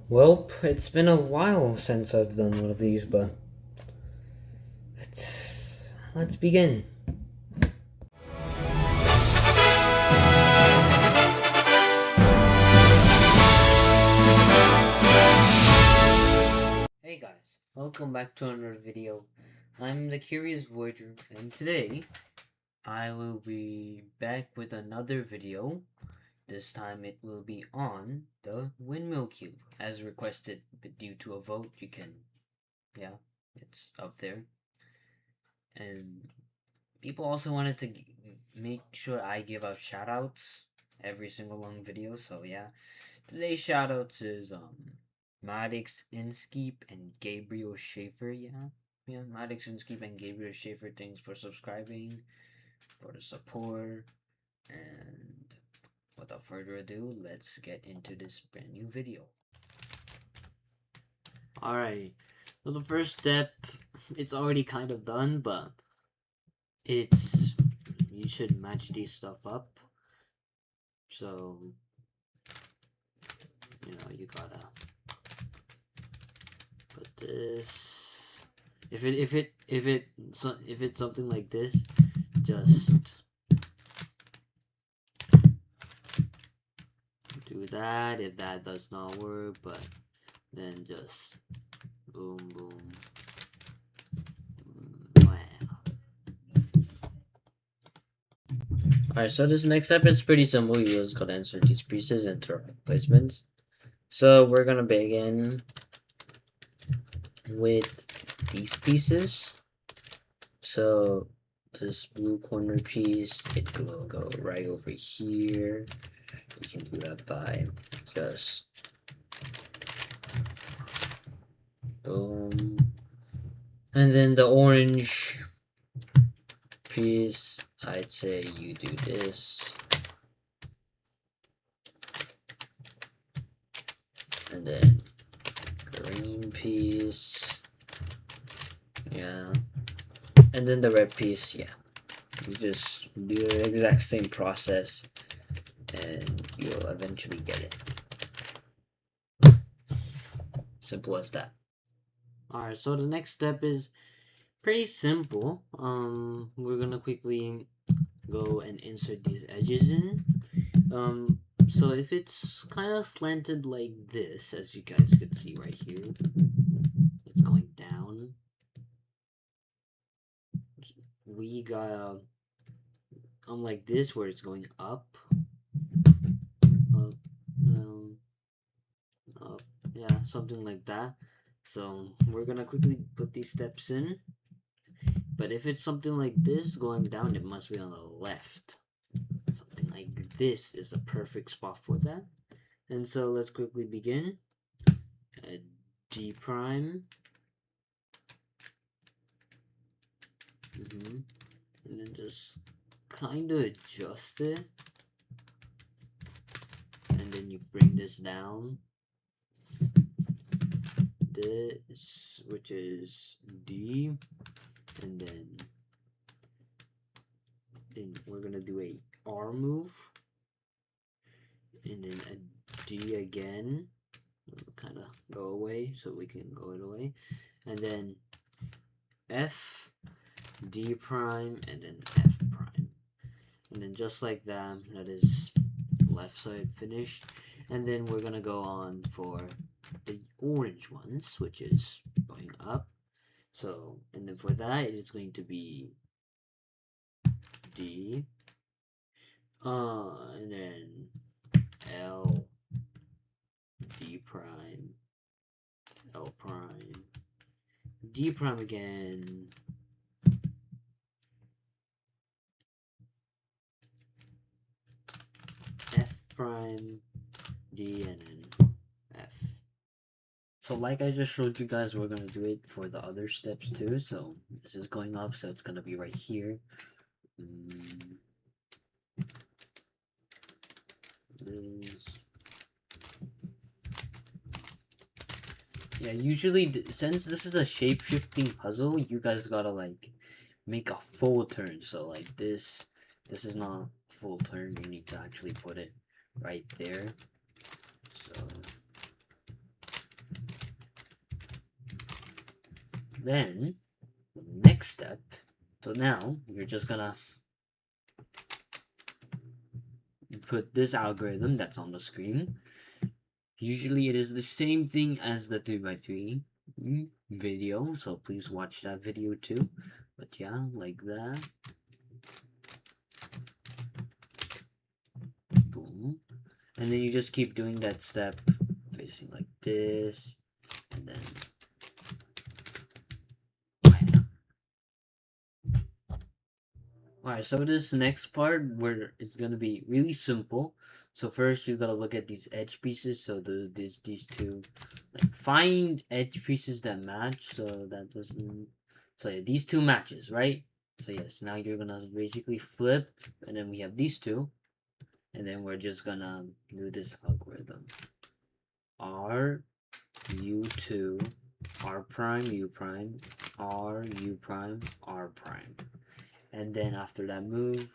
Well, it's been a while since I've done one of these, but let's begin. Hey guys, welcome back to another video. I'm the Curious Voyager, and today I will be back with another video. This time it will be on the Windmill cube, as requested, but due to a vote, you can, yeah, it's up there. And people also wanted to make sure I give out shoutouts every single long video, so yeah. Today's shoutouts is Maddox Inskeep and Gabriel Schaefer, yeah. Yeah, Maddox Inskeep and Gabriel Schaefer, thanks for subscribing, for the support, and without further ado, let's get into this brand new video. Alright, so the first step, it's already kind of done, but you should match these stuff up. So, you gotta put this. If it's something like this, just do that. If that does not work, but then just boom, boom. Alright, so this next step is pretty simple. You just gotta insert these pieces into our placements. So we're gonna begin with these pieces. So this blue corner piece, it will go right over here. You can do that by just boom. And then the orange piece, I'd say you do this. And then green piece. Yeah. And then the red piece, yeah. You just do the exact same process and you'll eventually get it. Simple as that. Alright, so the next step is pretty simple. We're gonna quickly go and insert these edges in. So if it's kind of slanted like this, as you guys could see right here, it's going down. We got like this where it's going up, down, up, yeah, something like that. So we're gonna quickly put these steps in. But if it's something like this going down, it must be on the left. Something like this is a perfect spot for that. And so let's quickly begin. D prime. And then just kind of adjust it. And then you bring this down. This, which is D. And then we're gonna do a R move, and then a D again. It'll kind of go away, so we can go it away, and then F, D prime, and then F prime, and then just like that, that is left side finished. And then we're gonna go on for the orange ones, which is going up. So, and then for that, it is going to be D, and then L, D prime, L prime, D prime again, F prime, D, and then F. So like I just showed you guys, we're going to do it for the other steps too. So this is going up, so it's going to be right here. Yeah, usually since this is a shape-shifting puzzle, you guys gotta like make a full turn. So like this is not full turn. You need to actually put it right there. So then the next step, so now you're just gonna put this algorithm that's on the screen. Usually it is the same thing as the 3x3 video, so please watch that video too. But yeah, like that. Boom. And then you just keep doing that step, facing like this, and then alright, so this next part where it's gonna be really simple. So first you gotta look at these edge pieces. So these two, like find edge pieces that match. So that doesn't. So yeah, these two matches, right? So yes, now you're gonna basically flip, and then we have these two, and then we're just gonna do this algorithm. R U2 R prime U prime R U prime R prime. And then after that move,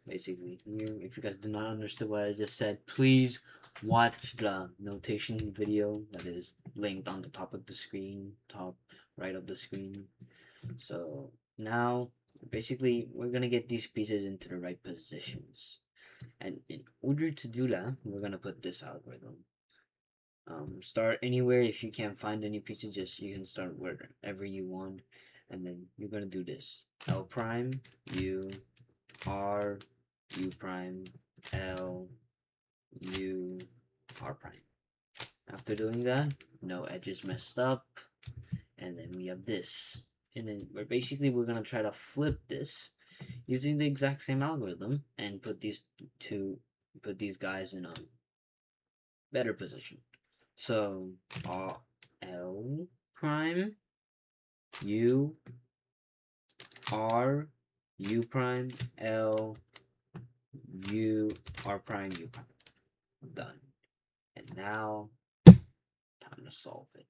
basically, if you guys do not understand what I just said, please watch the notation video that is linked on the top of the screen, top right of the screen. So now, basically, we're gonna get these pieces into the right positions. And in order to do that, we're gonna put this algorithm. Start anywhere. If you can't find any pieces, just you can start wherever you want. And then you're gonna do this. L prime, U, R, U prime, L, U, R prime. After doing that, no edges messed up. And then we have this. And then we're gonna try to flip this using the exact same algorithm and put these guys in a better position. So L prime U R U prime L U R prime U prime. Done. And now time to solve it.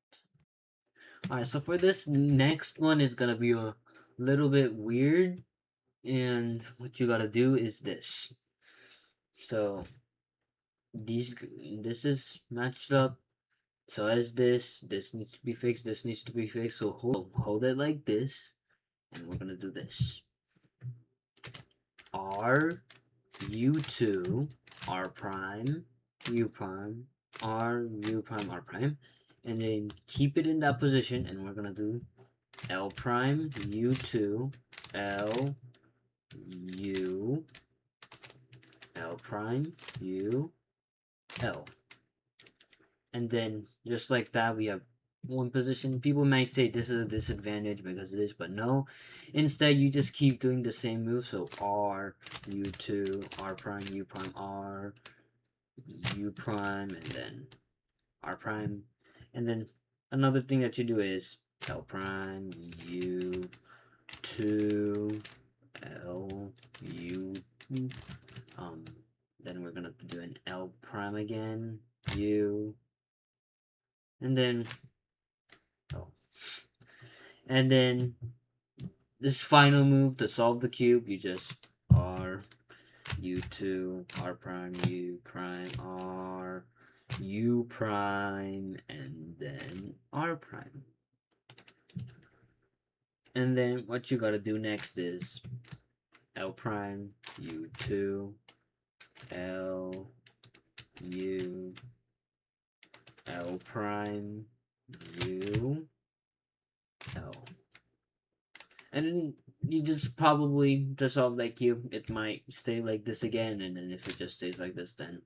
Alright, so for this next one is gonna be a little bit weird, and what you gotta do is this. So this is matched up. So as this needs to be fixed, this needs to be fixed. So hold it like this, and we're gonna do this. R U2 R prime U prime R U prime R prime, and then keep it in that position, and we're gonna do L prime U2 L U L prime U L. And then just like that, we have one position. People might say this is a disadvantage because it is, but no. Instead, you just keep doing the same move. So R, U2, R prime, U prime, R, U prime, and then R prime. And then another thing that you do is L prime, U2, L, U. Then we're gonna do an L prime again, U, and then and then this final move to solve the cube, you just R U2 R prime U prime R U prime and then R prime. And then what you gotta do next is L prime U2 L U L prime U L. And then you just probably to solve that cube, it might stay like this again, and then if it just stays like this, then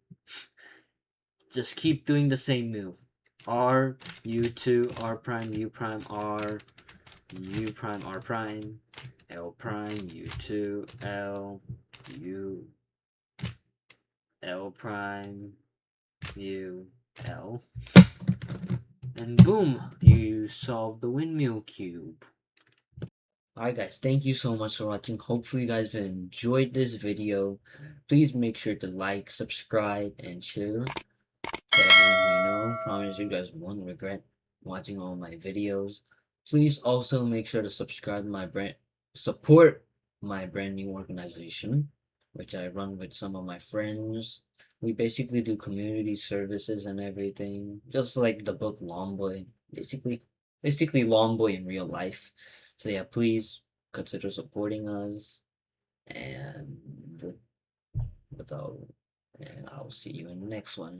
just keep doing the same move. R U2 R prime U prime R U prime R prime L prime U2 L U L prime U L, and boom, you solve the windmill cube. Alright guys, thank you so much for watching. Hopefully you guys have enjoyed this video. Please make sure to like, subscribe, and share so everyone may know. Promise you guys won't regret watching all my videos. Please also make sure to support my brand new organization, which I run with some of my friends. We basically do community services and everything, just like the book Lomboy. Basically, basically Longboy in real life. So yeah, please consider supporting us, and without, and I'll see you in the next one.